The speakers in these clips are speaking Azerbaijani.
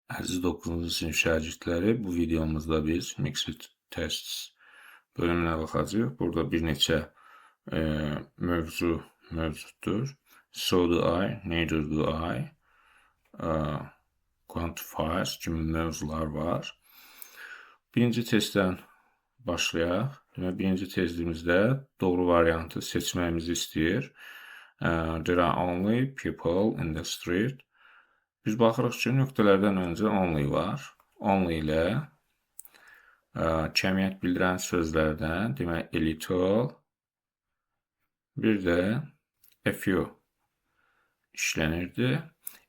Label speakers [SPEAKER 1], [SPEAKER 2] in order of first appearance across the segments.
[SPEAKER 1] Əziz 9-cu sinif şagirdləri, bu videomuzda biz Mixed Tests bölümünə baxacağıq. Burada bir neçə mövcuddur. So do I, neither do I, quantifiers kimi mövzular var. Birinci testdən başlayaq. Demək, birinci testimizdə doğru variantı seçməyimizi istəyir. There are only people in the street. Biz baxırıq ki, nöqtələrdən öncə only var. Only ilə cəmiyyət bildirən sözlərdən, demək, a little, bir də a few işlənirdi.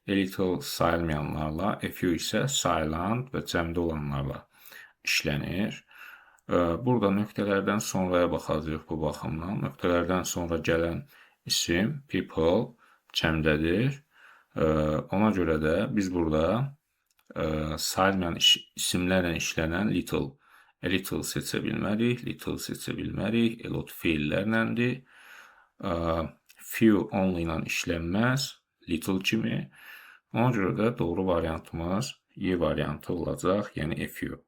[SPEAKER 1] A little sayılmayanlarla, a few isə silent və cəmdə olanlarla işlənir. Burada nöqtələrdən sonraya baxacağıq bu baxımdan. Nöqtələrdən sonra gələn isim people cəmdədir. Ona görə də biz burada sayılmayan isimlərlə işlənən a little seçə bilmərik, little seçə bilmərik, a lot feillərləndir. Few only ilə işlənməz, little kimi. Ona görə də doğru variantımız Y variantı olacaq, yəni a few.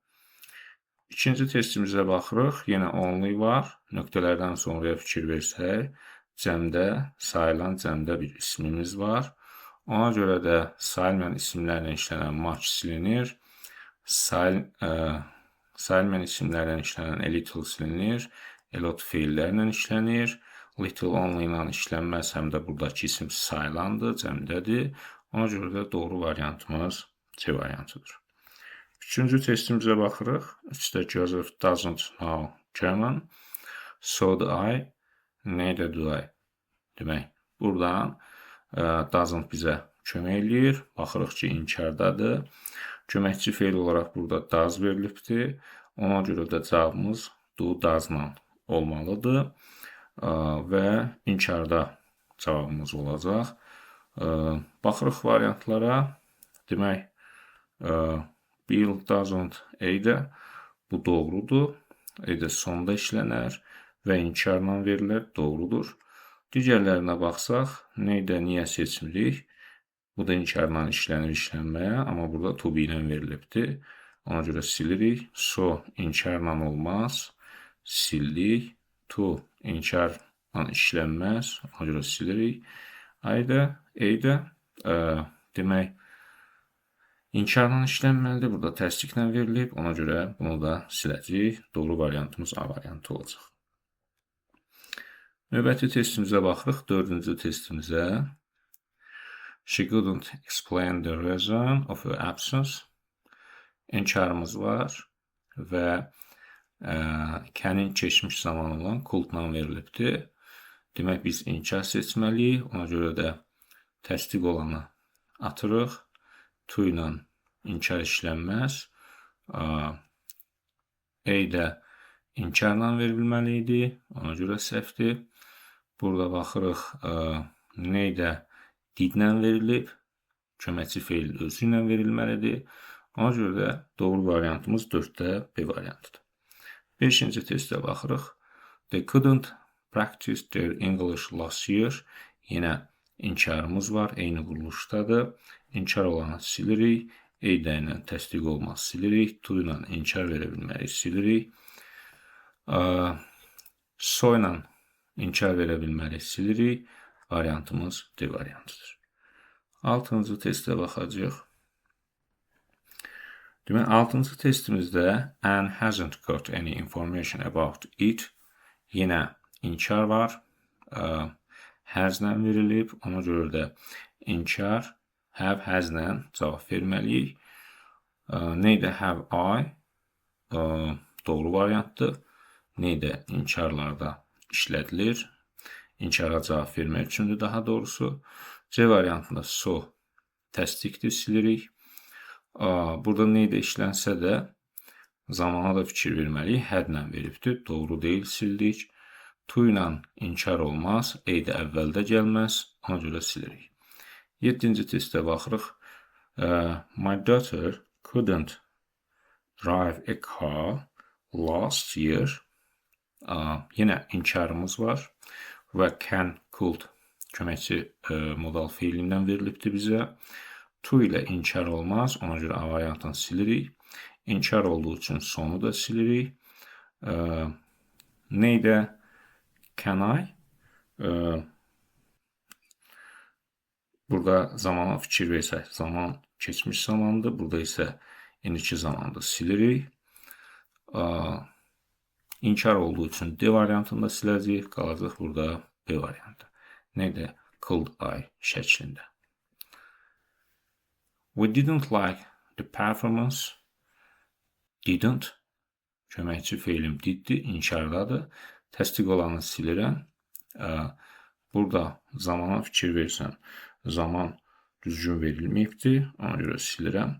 [SPEAKER 1] İkinci testimizə baxırıq, yenə only var. Nöqtələrdən sonraya fikir versək, cəmdə, sayılan cəmdə bir ismimiz var. Ona görə də sayılmayan isimlərlə işlənən much silinir. Sayılmayan isimlərlə işlənən a little silinir. A lot feillərlə işlənir. Little only ilə işlənməz, həm də buradakı isim sayılandır, cəmdədir. Ona görə də doğru variantımız C variantıdır. Üçüncü testimizə baxırıq. İşte Joseph doesn't know German. So do I, neither do I. Demək, buradan doesn't bizə kömək eləyir. Baxırıq ki, inkardadır. Köməkçi feil olaraq burada does verilibdir. Ona görə də cavabımız do, does-la olmalıdır. Və inkarda cavabımız olacaq. Baxırıq variantlara. Demək, Bill doesn't A-də bu doğrudur. A-də sonda işlənər və inkarla verilir, doğrudur. Digərlərinə baxsaq, neydə niyə seçmirik? Bu da inkarla işlənir, işlənməyə, amma burada to be ilə verilibdir. Ona görə silirik. So, inkarla olmaz. Sildik. To, inkarla işlənməz. Ona görə silirik. A-də, demək, inkarla işlənməlidir. Burada təsdiqlə verilib. Ona görə bunu da siləcəyik. Doğru variantımız A variantı olacaq. Növbəti testimizə baxırıq. Dördüncü testimizə. She couldn't explain the reason of her absence. İnkarımız var və can'in keçmiş zaman olan could'la verilibdir. Demək, biz inkar seçməliyik. Ona görə də təsdiq olanı atırıq. To ilə inkar işlənməz. A-də inkarla verilməli idi. Ona görə səhvdir. Burada baxırıq, neydə didlə verilib. Köməkçi feil özü ilə verilməlidir. Ona görə də doğru variantımız 4-də B variantıdır. 5-ci testə baxırıq. They couldn't practice their English last year. Yenə inkarımız var. Eyni quruluşdadır. İnkar olanı silirik. A-də ilə təsdiq olmaz silirik. To ilə inkar verə bilmərik silirik. So ilə inkar verə bilmərik silirik. Variantımız D variantıdır. 6-cı testə baxacağıq. Demək, 6-cı testimizdə Anne hasn't got any information about it. Yenə inkar var. Has-lə verilib. Ona görə də inkar have, has-lə cavab verməliyik. Neydə have I doğru variantdır. Neydə inkarlarda işlədilir. İnkara cavab vermək üçündür daha doğrusu. C variantında so təsdiqdir, silirik. Burada neydə işlənsə də zamana da fikir verməliyik. Had-lə veribdir. Doğru deyil, sildik. To ilə inkar olmaz. A-də əvvəldə gəlməz. Ona görə silirik. 7-ci testə baxırıq. My daughter couldn't drive a car last year. Yenə inkarımız var. Və can, could köməkçi modal feilindən verilibdir bizə. To ilə inkar olmaz, ona görə A variantını silirik. İnkar olduğu üçün sonu da silirik. Neydə? Can I? Burada zamana fikir versək, zaman keçmiş zamandır. Burada isə indiki zamandır. Silirik. İnkar olduğu üçün D variantını da siləcəyik. Qalacaq burada B variantı. Neydə? Could I şəklində. We didn't like the performance. Didn't. Köməkçi feilim diddir, inkardadır. Təsdiq olanı silirəm. Burada zamana fikir versəm, zaman düzgün verilməyibdir. Ona görə silirəm.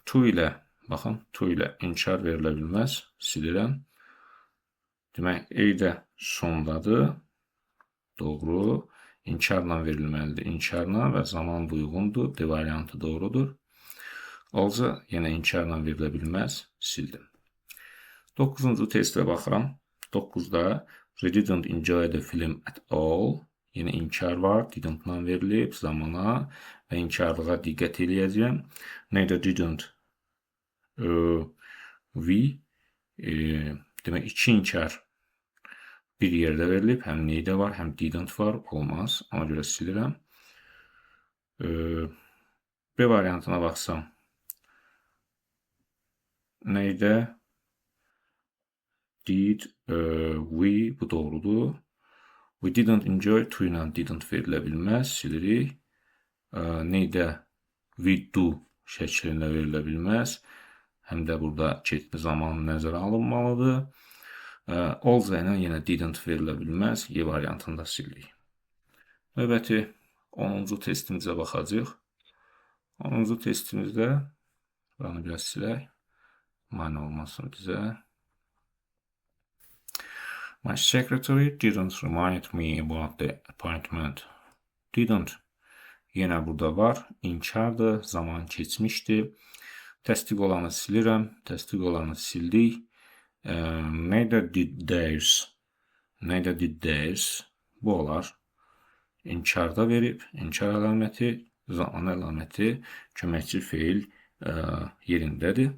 [SPEAKER 1] To ilə, baxın, to ilə inkar verilə bilməz. Silirəm. Demək, E də sondadır. Doğru. İnkarla verilməlidir. İnkarla və zaman uyğundur. D variantı doğrudur. Olca yenə inkarla verilə bilməz. Sildim. 9-cu testə baxıram. 9-da We didn't enjoy the film at all. Yenə inkar var. Didn't-la verilib zamana və inkarlığa diqqət eləyəcəm. Neydə didn't? We demək, iki inkar bir yerdə verilib. Həm neydə var, həm didn't var. Olmaz. Ona görə silirəm. B variantına baxsam. Neydə? Did, we, bu doğrudur. We didn't enjoy, to ilə didn't verilə bilməz, silirik. Neydə? We do şəklində verilə bilməz. Həm də burada keçmiş zaman nəzərə alınmalıdır. Olca ilə yenə didn't verilə bilməz, Y variantını da silirik. Növbəti 10-cu testimizə baxacaq. 10-cu testimizdə buranı biraz silək. Mane olmasın bizə. My secretary didn't remind me about the appointment. Didn't. Yenə burada var. İnkardır. Zaman keçmişdir. Təsdiq olanı silirəm. Təsdiq olanı sildik. Neydə did theirs? Neydə did theirs? Bu olar. İnkarda verib. İnkar əlaməti, zaman əlaməti, köməkçi feil yerindədir.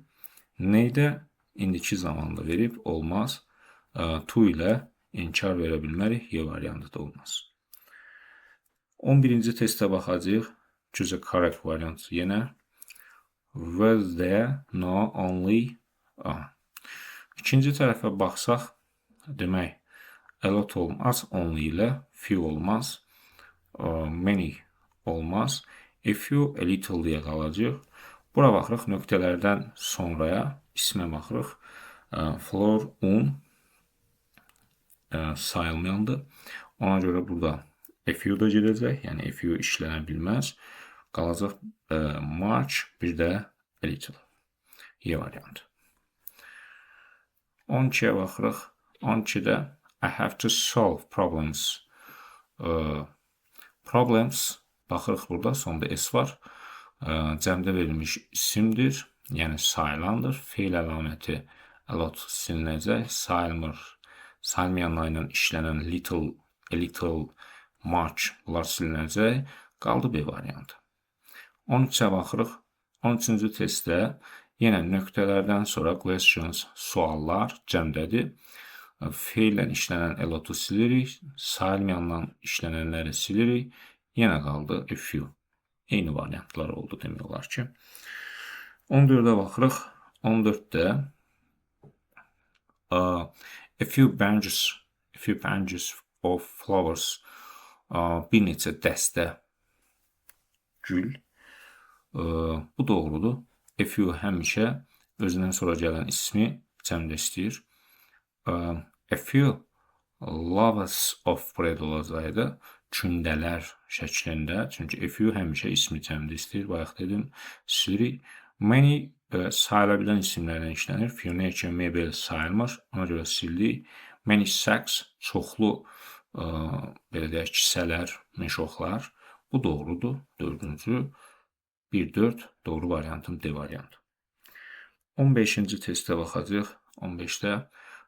[SPEAKER 1] Neydə? İndiki zamanda verib. Olmaz. To ilə inkar verə bilmərik. Y variantı da olmaz. 11-ci testə baxacaq. Choose a correct variant. Yenə. Was there no only? İkinci tərəfə baxsaq, demək, a lot olmaz. Only ilə. Few olmaz. Many olmaz. A few, a little deyə qalacaq. Bura baxırıq. Nöqtələrdən sonraya ismə baxırıq. Floor, sayılmayandır. Ona görə burada a few da gedəcək. Yəni a few işlənə bilməz. Qalacaq much, bir də a little. Y variantı. 12-yə baxırıq. 12-də I have to solve problems. Problems, baxırıq burada, sonda S var. Cəmdə verilmiş isimdir. Yəni sayılandır. Feil əlaməti a lot silinəcək. Sayılmayanlarla işlənən little, a little, much bunlar silinəcək. Qaldı B variantı. 13-ə baxırıq. 13-cü testdə yenə nöqtələrdən sonra questions, suallar cəmdədir. Feillə işlənən a lot-u silirik. Sayılmayanla işlənənləri silirik. Yenə qaldı a few. Eyni variantlar oldu demək olar ki. 14-ə baxırıq. 14-də a few bunches of flowers, bir neçə dəstə gül. Bu doğrudur. A few həmişə özündən sonra gələn ismi cəmdə istəyir. A few loaves of bread olacaqdı. Kündələr şəklində. Çünki a few həmişə ismi cəmdə istəyir. Bayaq dedim, silirik. Many sayıla bilən isimlərdən işlənir. Furniture, mebel sayılmır. Ona görə sildik. Many sacks, çoxlu belə deyək, kisələr, meşoxlar. Bu doğrudur. 4-cü. 1-4 doğru variantım D variantı. 15-ci testə baxacaq. 15-də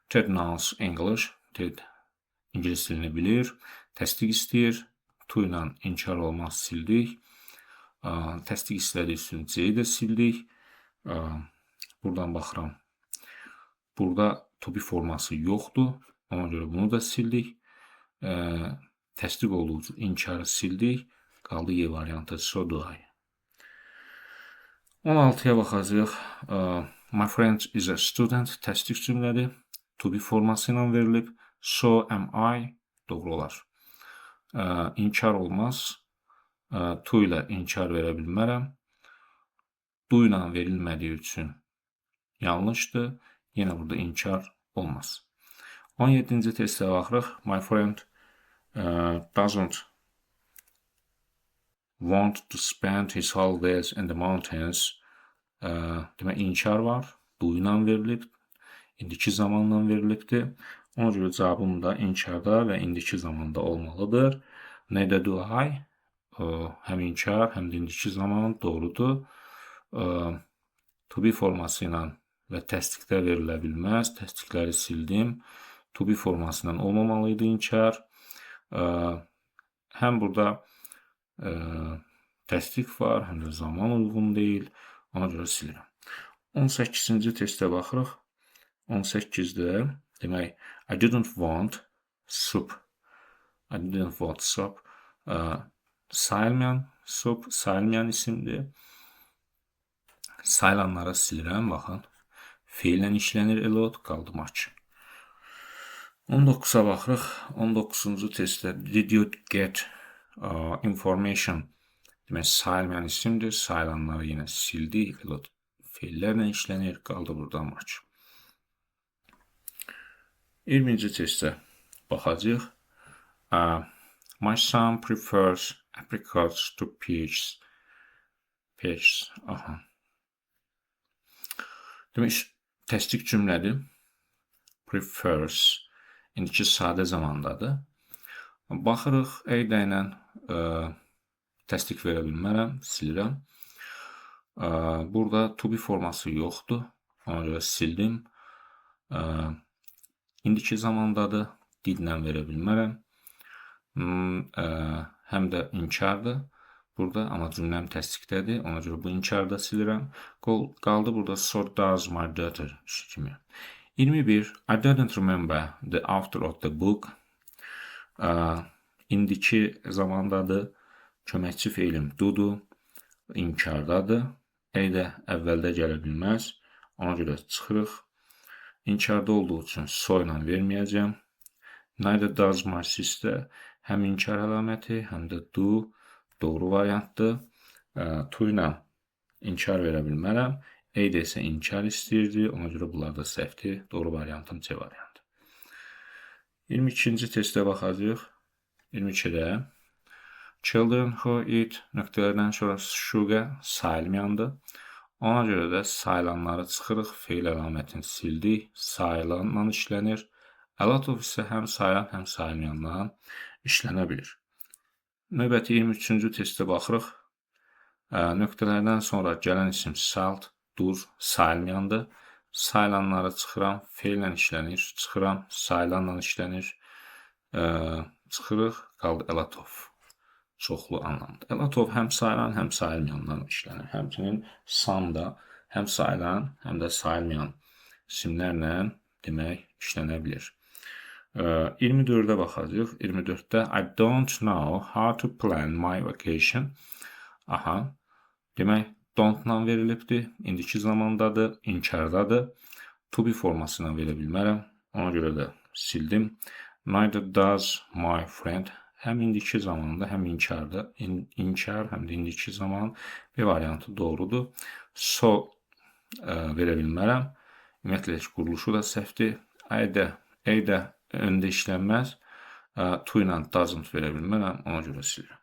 [SPEAKER 1] Ted knows English. Ted İngilis dilini bilir. Təsdiq istəyir. To ilə inkar olmaz sildik. Təsdiq istədiyi üçün C-yi də sildik. Buradan baxıram. Burada to be forması yoxdur. Ona görə bunu da sildik. Təsdiq olduğu üçün inkarı sildik. Qaldı Y variantı. So do I. 16-ya baxacaq. My friend is a student. Təsdiq cümlədir. To be forması ilə verilib. So am I. Doğru olar. İnkar olmaz. To ilə inkar verə bilmərəm. Do ilə verilmədiyi üçün yanlışdır. Yenə burada inkar olmaz. 17-ci testə baxırıq. My friend doesn't want to spend his holidays in the mountains. Demək, inkar var. Do ilə verilib. İndiki zamanla verilibdir. Ona görə cavabım da inkarda və indiki zamanda olmalıdır. Neither do I. Həm inkar, həm də indiki zaman doğrudur. To be forması ilə və təsdiqdə verilə bilməz. Təsdiqləri sildim. To be forması ilə olmamalıydı inkar. Həm burada təsdiq var, həm də zaman uyğun deyil. Ona görə silirəm. 18-ci testə baxırıq. 18-də demək, I didn't want soup. I didn't want soup. Sayılmayan soup, sayılmayan isimdir. Sayılanlara silirəm, baxın. Feillə işlənir elot, qaldı match. 19-a baxırıq. 19-cu testdə did you get information? Demək, sayılmayan isimdir. Sayılanları yenə sildik. Elot feillərlə işlənir, qaldı burada match. 20-ci testə baxacaq. My son prefers apricots to peaches. Peaches. Demək, təsdiq cümlədir. Prefers. İndiki sadə zamandadır. Baxırıq, eydə ilə təsdiq verə bilmərəm, silirəm. Burada to be forması yoxdur. Ona görə sildim. İndiki zamandadır. Didlə verə bilmərəm. Həm də inkardır. Burada, amma cümləm təsdiqdədir. Ona görə bu inkarda silirəm. Qaldı burada so does my daughter kimi. 21. I didn't remember the author of the book. İndiki zamandadır. Köməkçi feilim do'dur. İnkardadır. Eydə əvvəldə gələ bilməz. Ona görə çıxırıq. İnkarda olduğu üçün so ilə verməyəcəm. Neither does my sister. Həm inkar əlaməti, həm də do doğru variantdır. To ilə inkar verə bilmərəm. Eydə isə inkar istəyirdi. Ona görə bunlar da səhvdir. Doğru variantım C variantı. 22-ci testə baxacaq. 22-də children who eat nöqtələrdən sonra sugar sayılmayandır. Ona görə də sayılanları çıxırıq. Feil əlamətini sildik. Sayılanla işlənir. A lot of isə həm sayılan, həm sayılmayanla işlənə bilir. Növbəti 23-cü testə baxırıq. Nöqtələrdən sonra gələn isim salt, dur, sayılmayandır. Sayılanları çıxıram, feillə işlənir. Çıxıram, sayılanla işlənir. Çıxırıq, qaldı a lot of. Çoxlu anlamda. A lot of həm sayılan, həm sayılmayanla işlənir. Həmçinin some da həm sayılan, həm də sayılmayan isimlərlə demək işlənə bilir. 24-də baxacaq. 24-də I don't know how to plan my vacation. Demək, don't-la verilibdir. İndiki zamandadır, inkardadır. To be formasına verə bilmərəm. Ona görə də sildim. Neither does my friend. Həm indiki zamanda, həm inkarda. İnkar, həm də indiki zaman bir variantı doğrudur. So verə bilmərəm. Ümumiyyətlə, quruluşu da səhvdir. Eydə öndə işlənməz. To ilə doesn't verə bilmərəm. Ona görə silirəm.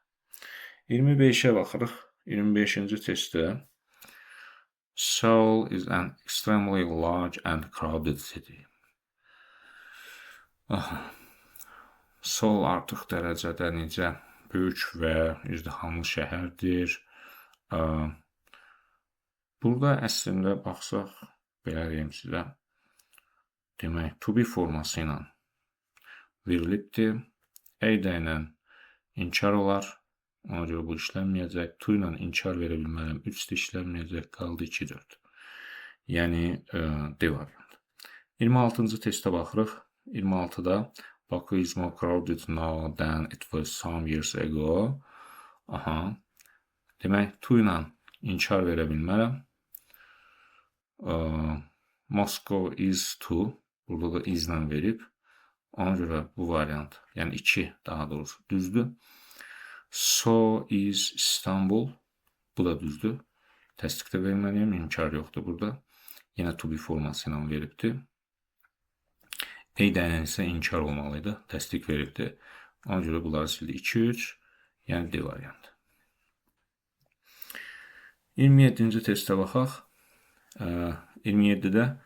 [SPEAKER 1] 25-ə baxırıq. 25-ci testdə Seoul is an extremely large and crowded city. Seoul artıq dərəcədə necə böyük və izdihamlı şəhərdir. Burada əslində baxsaq, belə deyim sizə, demək, to be forması ilə verilibdir. Eydə ilə inkar olar. Ona görə bu işlənməyəcək. To ilə inkar verə bilmərəm. 3 də işlənməyəcək. Qaldı 2, 4. Yəni D variantı. 26-cı testə baxırıq. 26-da Baku is more crowded now than it was some years ago. Aha. Demək, to ilə inkar verə bilmərəm. Moscow is to. Burada da is ilə verib. Ona görə bu variant, yəni 2 daha doğrusu düzdür. So is Istanbul. Bu da düzdür. Təsdiqdə verməliyəm, inkar yoxdur burada. Yenə to be forması ilə veribdir. A dəyənən isə inkar olmalıydı. Təsdiq veribdir. Ona görə bunları sildi. 2, 3, yəni D variantı. 27-ci testə baxaq. 27-də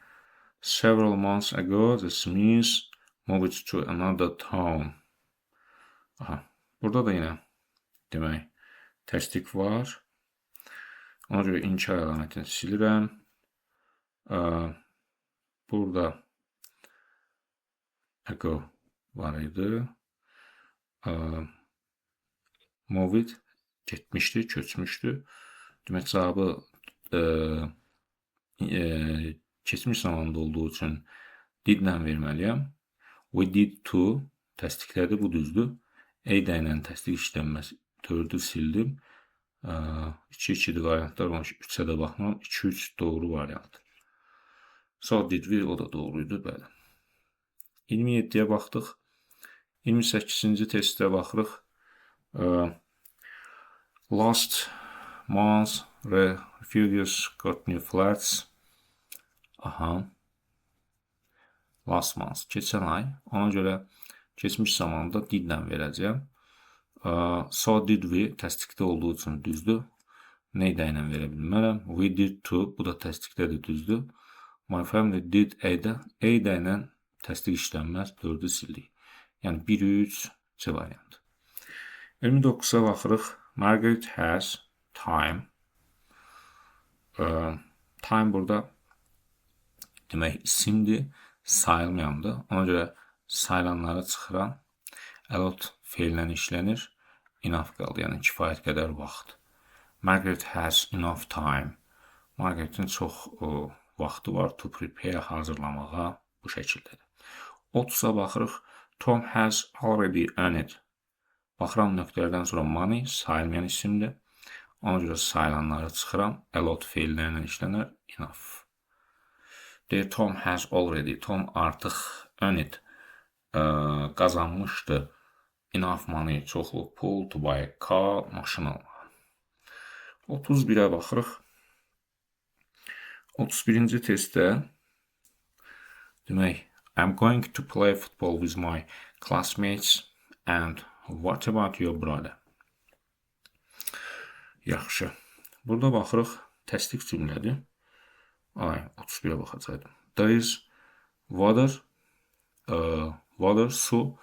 [SPEAKER 1] several months ago the Smiths moved to another town. Aha, burada da yenə demək təsdiq var. Ona görə inkar əlamətini silirəm. Burada ago var idi. Moved getmişdi, köçmüşdü. Demək cavabı keçmiş zamanda olduğu üçün did-lə verməliyəm. We did to təsdiqlədi, bu düzdür. A dəyənən təsdiq işlənməz. 4-ü sildim. 2-2 variantlar var. 3-ə də baxmam. 2-3 doğru variant. So did we, o da doğruydu, bəli. 27-yə baxdıq. 28-ci testə baxırıq. Last month refugees got new flats. Aha. Last month, keçən ay. Ona görə keçmiş zamanda did-lə verəcəyəm. So did we təsdiqdə olduğu üçün düzdür. Ne ilə verə bilmərəm. We did to, bu da təsdiqdədir, düzdür. My family did A-də. A-də ilə təsdiq işlənməz, 4-ü sildik. Yəni 1, 3, C variantı. 29-a baxırıq. Margaret has time. Time burada demək isimdir, sayılmayandır. Ona görə sayılanları çıxıram. Allot feillə işlənir. Enough qaldı, yəni kifayət qədər vaxt. Margaret has enough time. Margaret'in çox vaxtı var to prepare, hazırlamağa, bu şəkildədir. 30-a baxırıq. Tom has already earned. Baxıram nöqtələrdən sonra money sayılmayan isimdir. Ona görə sayılanları çıxıram. Allot feillərlə işlənər. Enough. Deyir, Tom has already. Tom artıq earned. Qazanmışdı. Enough money, çoxlu pul to buy a car, maşın almağa. 31-ə baxırıq. 31-ci testdə demək, I'm going to play football with my classmates and what about your brother? Yaxşı. Burada baxırıq, təsdiq cümlədir. 31-ə baxacaqdım. There is water, su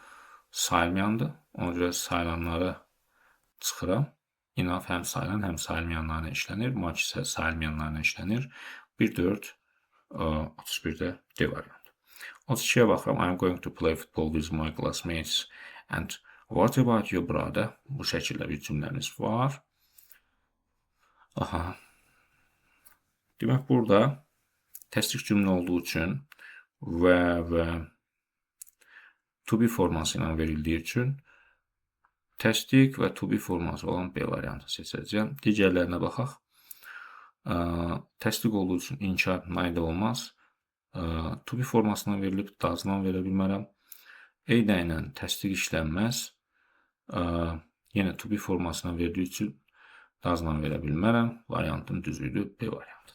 [SPEAKER 1] sayılmayandır. Ona görə sayılanları çıxıram. Enough həm sayılan, həm sayılmayanlarına işlənir. Much isə sayılmayanlarına işlənir. 1, 4, 31-də D variantı. 32-yə baxıram. I'm going to play football with my classmates and what about your brother? Bu şəkildə bir cümləmiz var. Aha. Demək, burada təsdiq cümlə olduğu üçün və to be forması ilə verildiyi üçün təsdiq və to be forması olan B variantı seçəcəm. Digərlərinə baxaq. Təsdiq olduğu üçün inkar nayda olmaz. To be formasına verilib does'dan verə bilmərəm. A-də ilə təsdiq işlənməz. Yenə to be formasına verdiyi üçün does'dan verə bilmərəm. Variantın düzüydü, B variantı.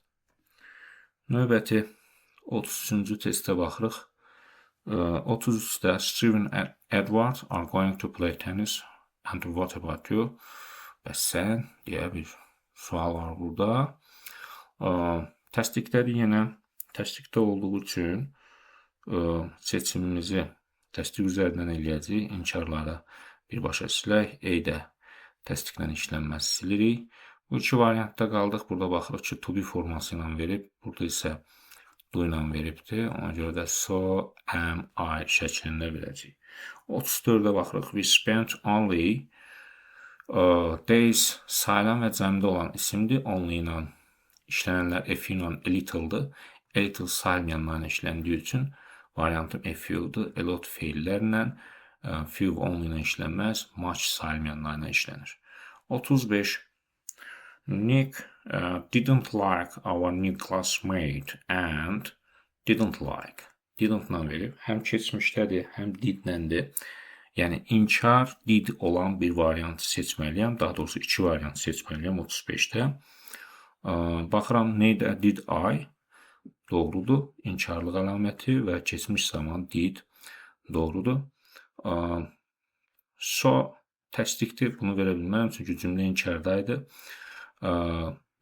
[SPEAKER 1] Növbəti 33-cü testə baxırıq. 33-də Steven and Edward are going to play tennis and what about you? Bəs sən deyə bir sual var burada. Təsdiqdədir yenə. Təsdiqdə olduğu üçün seçimimizi təsdiq üzərindən eləyəcəyik. İnkarları birbaşa silək. A-də təsdiqlə işlənməz silirik. Bu iki variantda qaldıq. Burada baxırıq ki, to be forması ilə verib. Burada isə do ilə veribdir. Ona görə də so, am, I şəklində verəcəyik. 34-də baxırıq. We spent only Days sayılan və cəmdə olan isimdir. Only ilə işlənənlər a few ilə a little-dır. A little sayılmayanlarla işləndiyi üçün variantım a few-dur. A lot feillərlə, few only ilə işlənməz, much sayılmayanlarla işlənir. 35. Nick didn't like our new classmate and didn't like. Didn't-la verib. Həm keçmişdədir, həm did-ləndir. Yəni inkar did olan bir variantı seçməliyəm. Daha doğrusu iki variant seçməliyəm 35-də. Baxıram neydə did I doğrudur. İnkarlıq əlaməti və keçmiş zaman did doğrudur. So təsdiqdir. Bunu verə bilmərəm çünki cümlə inkardaydı.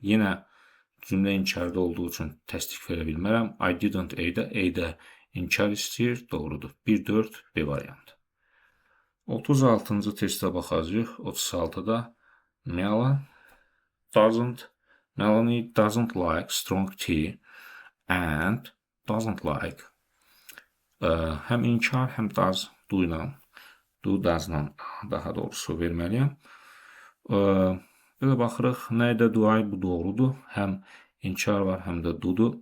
[SPEAKER 1] Yenə cümlə inkarda olduğu üçün təsdiq verə bilmərəm. I didn't A-də inkar istəyir. Doğrudur. 1-4 B variantı. 36-cı testə baxacağıq. 36-da Melanie doesn't like strong tea and doesn't like həm inkar, həm does does-la daha doğrusu verməliyəm. Belə baxırıq, nədə do I bu doğrudur. Həm inkar var, həm də do-dur.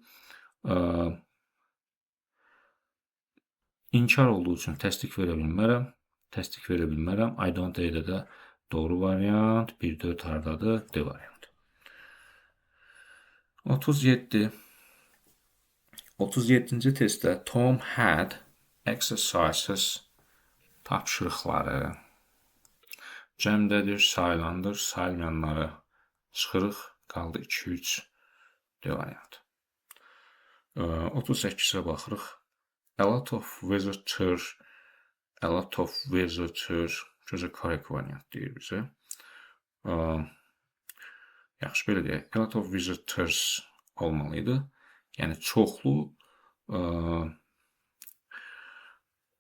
[SPEAKER 1] İnkar olduğu üçün təsdiq verə bilmərəm. I don't A-də də doğru variant. 1-4 hardadır? D variantı. 37. 37-ci testdə Tom had exercises tapşırıqları cəmdədir, sayılandır, sayılmayanları çıxırıq, qaldı 2-3 D variantı. 38-ə baxırıq. A lot of visitor gözə korrekt variant deyir bizə. Yaxşı, belə deyək. A lot of visitors olmalıydı. Yəni çoxlu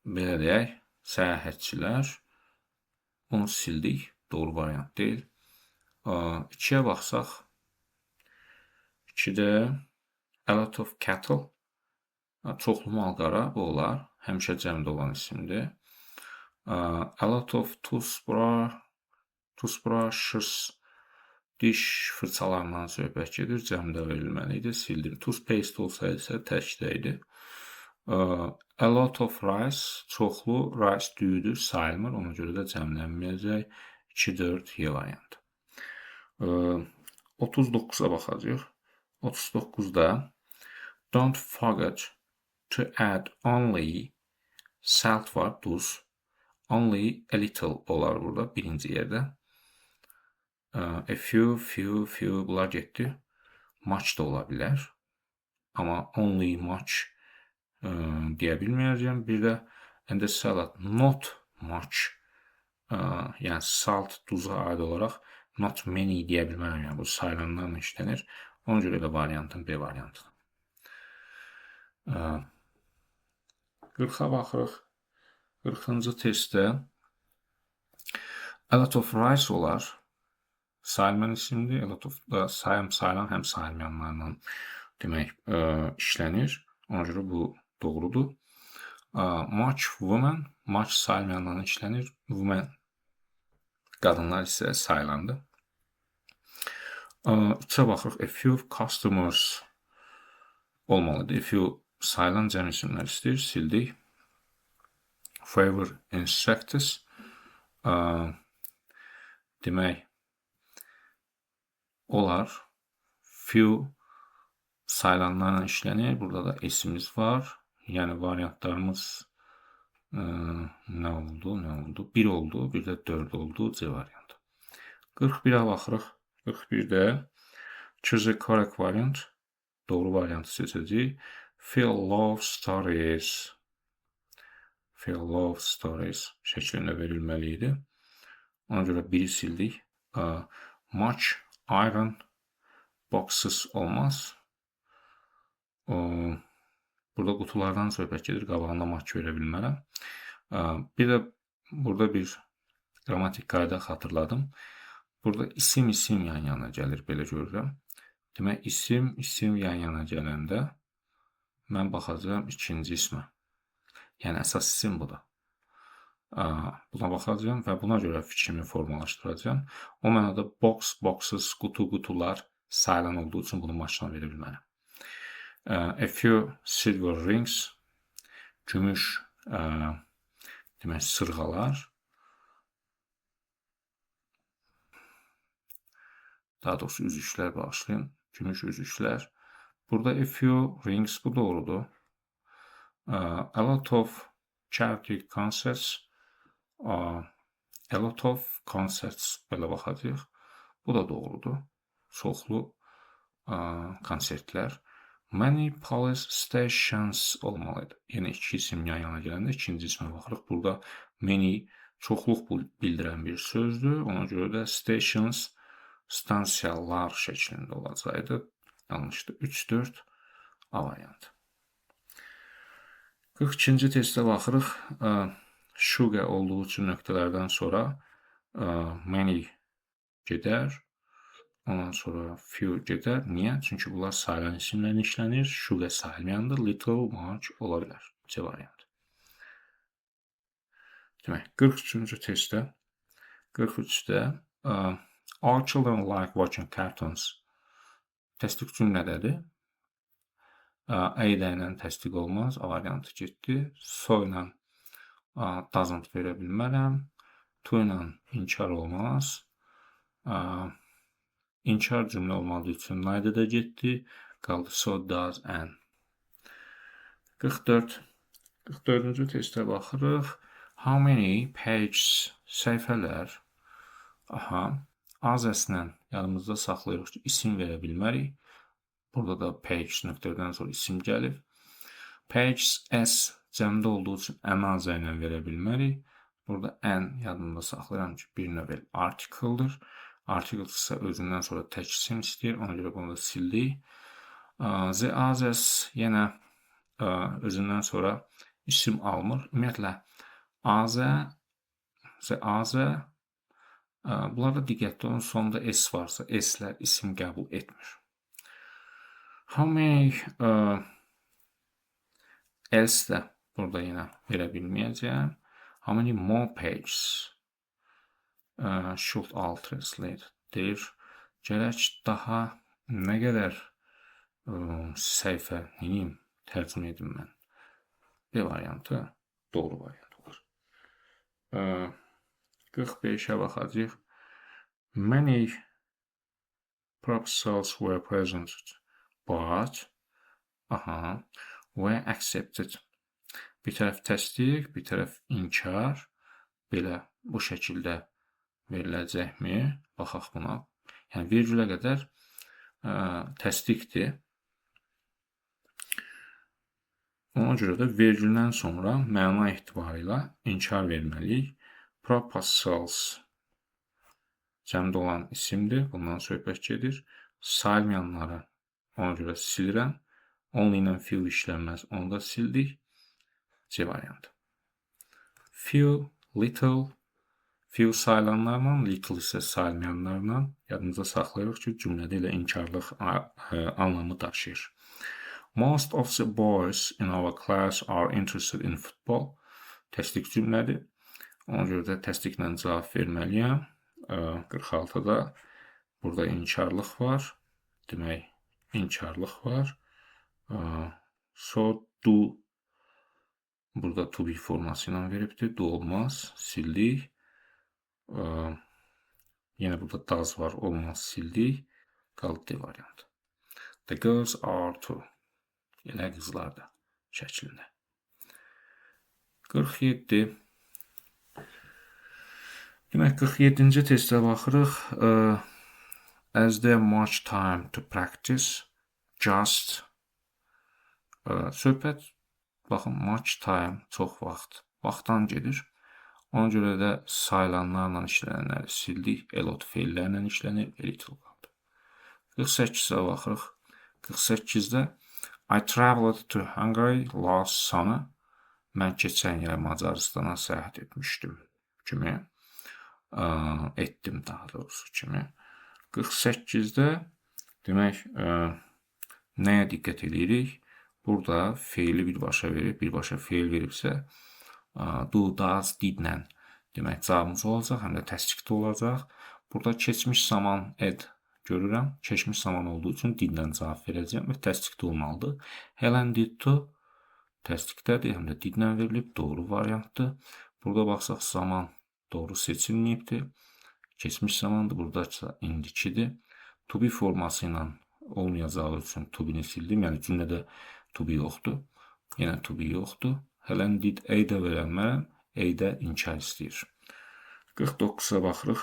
[SPEAKER 1] belə deyək, səyahətçilər. Bunu sildik. Doğru variant deyil. 2-yə baxsaq, 2-də a lot of cattle, çoxlu mal-qara bu olar. Həmişə cəmdə olan isimdir. A lot of toothbrushes, diş fırçalarından söhbət gedir. Cəmdə verilməli idi. Sildim. Toothpaste olsaydı isə təkdə idi. A lot of rice, çoxlu rice düyüdür, sayılmır. Ona görə də cəmlənməyəcək. 2-4 Y variantı. 39-a baxacağıq. 39-da don't forget to add only salt var, duz. Only a little olar burada birinci yerdə. A few bunlar getdi. Much da ola bilər. Amma only much deyə bilməyəcəm. Bir də and the salad not much. Yəni salt duza aid olaraq not many deyə bilmərəm. Yəni bu sayılanlarla işlənir. Ona görə də variantın B variantıdır. 40-a baxırıq. 40-cı testdə a lot of rice olar. Sayılmayan isimdir. A lot of da həm sayılan, həm sayılmayanlarla demək işlənir. Ona görə bu doğrudur. Much women, much sayılmayanlarla işlənir. Women qadınlar isə sayılandır. 3-ə baxırıq. A few customers olmalıdır. A few sayılan cəm isimlər istəyir. Sildik. Favor insects. Demək, olar. Few sayılanlarla işlənir. Burada da esimiz var. Yəni variantlarımız nə oldu? 1 oldu. Bir də 4 oldu. C variantı. 41-ə baxırıq. 41-də choose a correct variant. Doğru variantı seçəcəyik. Phil loves stories. Phil loves stories şəklində verilməli idi. Ona görə 1-i sildik. Much iron boxes olmaz. Burada qutulardan söhbət gedir. Qabağında much verə bilmərəm. Bir də burada bir qrammatik qayda xatırladım. Burada isim yan-yana gəlir. Belə görürəm. Demək, isim yan-yana gələndə mən baxacağım ikinci ismə. Yəni, əsas isim budur. Buna baxacağam və buna görə fikrimi formalaşdıracağam. O mənada box, boxes, qutu, qutular sayılan olduğu üçün bunu maşına verə bilmərəm. A few silver rings, gümüş demək sırğalar. Daha doğrusu üzüklər bağışlayın. Gümüş üzüklər. Burada a few rings bu doğrudur. A lot of charity concerts. A lot of concerts belə baxacağıq. Bu da doğrudur. Çoxlu konsertlər. Many police stations olmalıdır. Yəni iki isim yan-yana gələndə ikinci ismə baxırıq. Burada many çoxluq bildirən bir sözdür. Ona görə də stations stansiyalar şəklində olacaqdı. Yanlışdır. 3-4 A variantı. 42-ci testə baxırıq. Sugar olduğu üçün nöqtələrdən sonra many gedər. Ondan sonra few gedər. Niyə? Çünki bunlar sayılan isimlərlə işlənir. Sugar sayılmayandır. Little, much ola bilər. C variantı. Demək, 43-cü testdə 43-də Our children like watching cartoons. Təsdiq cümlədədir. A ilə təsdiq olmaz. A variantı getdi. So ilə doesn't verə bilmərəm. To ilə inkar olmaz. İnkar cümlə olmadığı üçün neither də getdi. Qaldı so, does, and. 44-cü testə baxırıq. How many pages səhifələr? Az əslə yanımızda saxlayırıq ki, isim verə bilmərik. Burada da page nöqtədən sonra isim gəlir. Pages s cəmdə olduğu üçün ən-azə ilə verə bilmərik. Burada ən yadımda saxlayıram ki, bir növ article-dır. Article isə özündən sonra tək isim istəyir. Ona görə bunu da sildik. The others yenə özündən sonra isim almır. Ümumiyyətlə, the other bunlarda diqqətli olun, sonunda s varsa, s'lər isim qəbul etmir. How many else də burada yenə verə bilməyəcəyəm. How many more pages should all translate deyir. Gərək daha nə qədər səhifə tərcümə edim mən. B variantı doğru variant olur. 45-ə baxacaq. Many proposals were presented, but were accepted. Bir tərəf təsdiq, bir tərəf inkar. Belə bu şəkildə veriləcəkmi? Baxaq buna. Yəni, virgülə qədər təsdiqdir. Ona görə də virgüldən sonra məna etibarıyla inkar verməliyik. Proposals cəmdə olan isimdir. Bundan söhbət gedir. Sayılmayanları ona görə silirəm. Only ilə few işlənməz. Onu da sildik. C variantı. Few, little, few sayılanlarla, little isə sayılmayanlarla yadınıza saxlayırıq ki, cümlədə ilə inkarlıq anlamı daşıyır. Most of the boys in our class are interested in football. Təsdiq cümlədir. Ona görə də təsdiqlə cavab verməliyəm. 46-da burada inkarlıq var. Demək, inkarlıq var. So, do burada to be forması ilə veribdir. Do olmaz. Sildik. Yenə burada does var. Olmaz. Sildik. Qaldı D variantı. The girls are too. Elə qızlar da şəklində. 47. Demək, 47-ci testə baxırıq. As there much time to practice, just söhbət, baxın, much time, çox vaxt, vaxtdan gedir. Ona görə də sayılanlarla işlənənləri sildik, a lot feillərlə işlənir, a little qaldı. 48-ə baxırıq. 48-də I traveled to Hungary last summer. Mən keçən il Macaristana səyahət etmişdim kimi. Etdim daha doğrusu kimi. 48-də demək, nəyə diqqət edirik? Burada feili birbaşa verib, birbaşa feil veribsə, do, does, didlə demək cavabımız olacaq, həm də təsdiqdə olacaq. Burada keçmiş zaman ed görürəm. Keçmiş zaman olduğu üçün didlə cavab verəcəm və təsdiqdə olmalıdır. Helen did to təsdiqdədir, həm də didlə verilib, doğru variantdır. Burada baxsaq zaman doğru seçilməyibdir. Keçmiş zamandır, burada indikidir. To be forması ilə olmayacağı üçün to be-ni sildim, yəni cümlədə to be yoxdur. Yenə to be yoxdur. Helen did A-də verənmərəm, A-də inkar istəyir. 49-a baxırıq.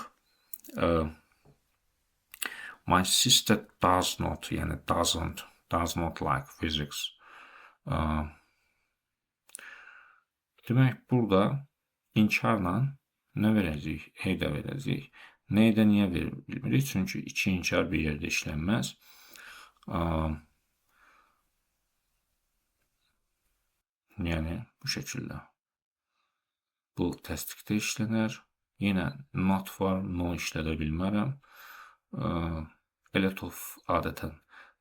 [SPEAKER 1] My sister does not, yəni does not like physics. Demək, burada inkarla nə verəcəyik? A-də verəcəyik. Nə-də niyə bilmirik? Çünki iki inkar bir yerdə işlənməz. Yəni, bu şəkildə. Bu təsdiqdə işlənər. Yenə not var, no işlədə bilmərəm. Elot adətən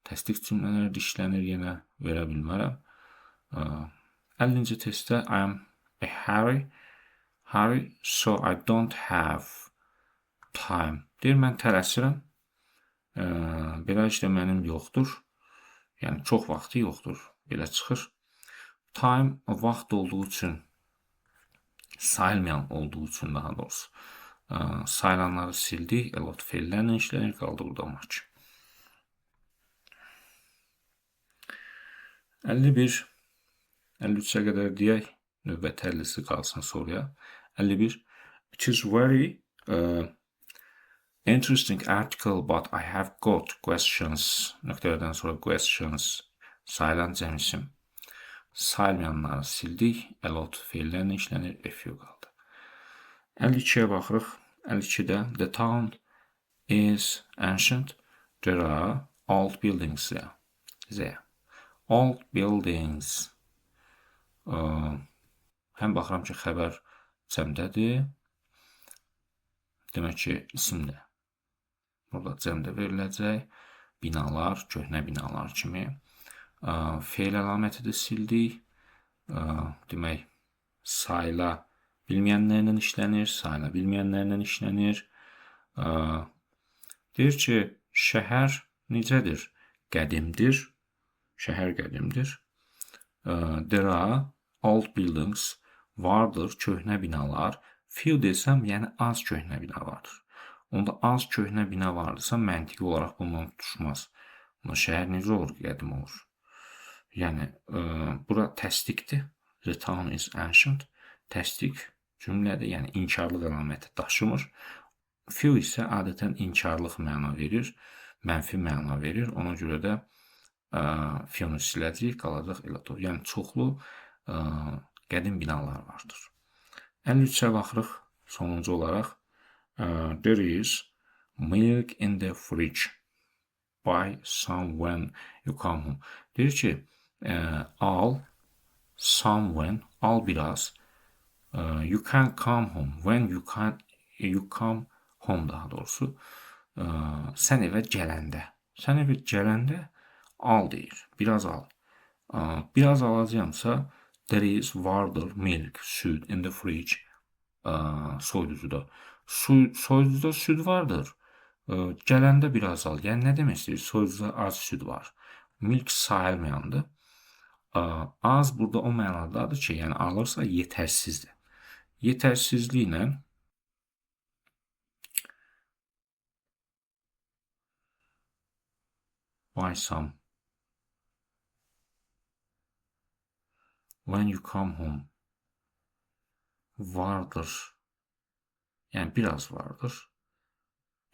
[SPEAKER 1] təsdiq cümlələrdə işlənir, yenə verə bilmərəm. 50-ci testdə I am a hurry, so I don't have time. Deyir, mən tələsirəm. Belə işlə mənim yoxdur. Yəni, çox vaxtı yoxdur. Belə çıxır. Time vaxt olduğu üçün, sayılmayan olduğu üçün daha doğrusu. Sayılanları sildik. Elot feillərlə işlənir. Qaldı burada match. 51. 53'e qədər deyək. Növbəti 50'si qalsın soruya. 51. It is very interesting article, but I have got questions. Nöqtələrdən sonra questions. Sayılan cəmisim. Sayılmayanları sildik. Elot feillərlə işlənir. FU qaldı. 52'ye baxırıq. 52'də the town is ancient. There are old buildings there. Old buildings. Həm baxıram ki, xəbər cəmdədir. Demək ki, isimdə. Burada cəmdə veriləcək. Binalar, köhnə binalar kimi. Feil əlaməti də sildik. Demək, sayıla bilməyənlərlə işlənir, sayıla bilməyənlərlə işlənir. Deyir ki, şəhər necədir? Qədimdir. Şəhər qədimdir. There are old buildings. Vardır, köhnə binalar. Few desəm, yəni az köhnə bina vardır. Onda az köhnə bina vardırsa, məntiqi olaraq bundan tutuşmaz. Buna şəhər necə olur, qədim olur. Yəni, bura təsdiqdir. The town is ancient. Təsdiq cümlədir, yəni inkarlıq əlaməti daşımır. Few isə adətən inkarlıq məna verir, mənfi məna verir. Ona görə də few-nu siləcəyik, qalacaq elot. Yəni, çoxlu qədim binalar vardır. 53'e baxırıq, sonuncu olaraq. There is milk in the fridge. Buy some when you come home. Deyir ki, al, some when, al biraz. You can come home. When you come home daha doğrusu. Sən evə gələndə. Sən evə gələndə al deyir. Biraz al. Biraz alacağımsa there is vardır milk, süd in the fridge. Soyuducuda. Soyuducuda süd vardır. Gələndə biraz al. Yəni, nə demək istəyir? Soyuducuda az süd var. Milk sayılmayandır. Az burada o mənadadır ki, yəni alırsa yetərsizdir. Yetərsizliklə buy some. When you come home. Vardır. Yəni, biraz vardır.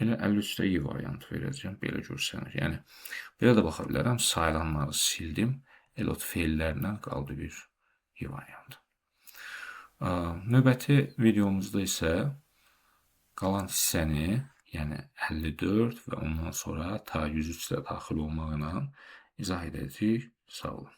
[SPEAKER 1] Elə 53'də iyi variant verəcəm. Belə görsənir. Yəni, belə də baxa bilərəm. Sayılanları sildim. Elot feillərlə qaldı bir iyi variant. Növbəti videomuzda isə qalan hissəni, yəni 54 və ondan sonra ta 103-də daxil olmaqla izah edəcəyik. Sağ olun.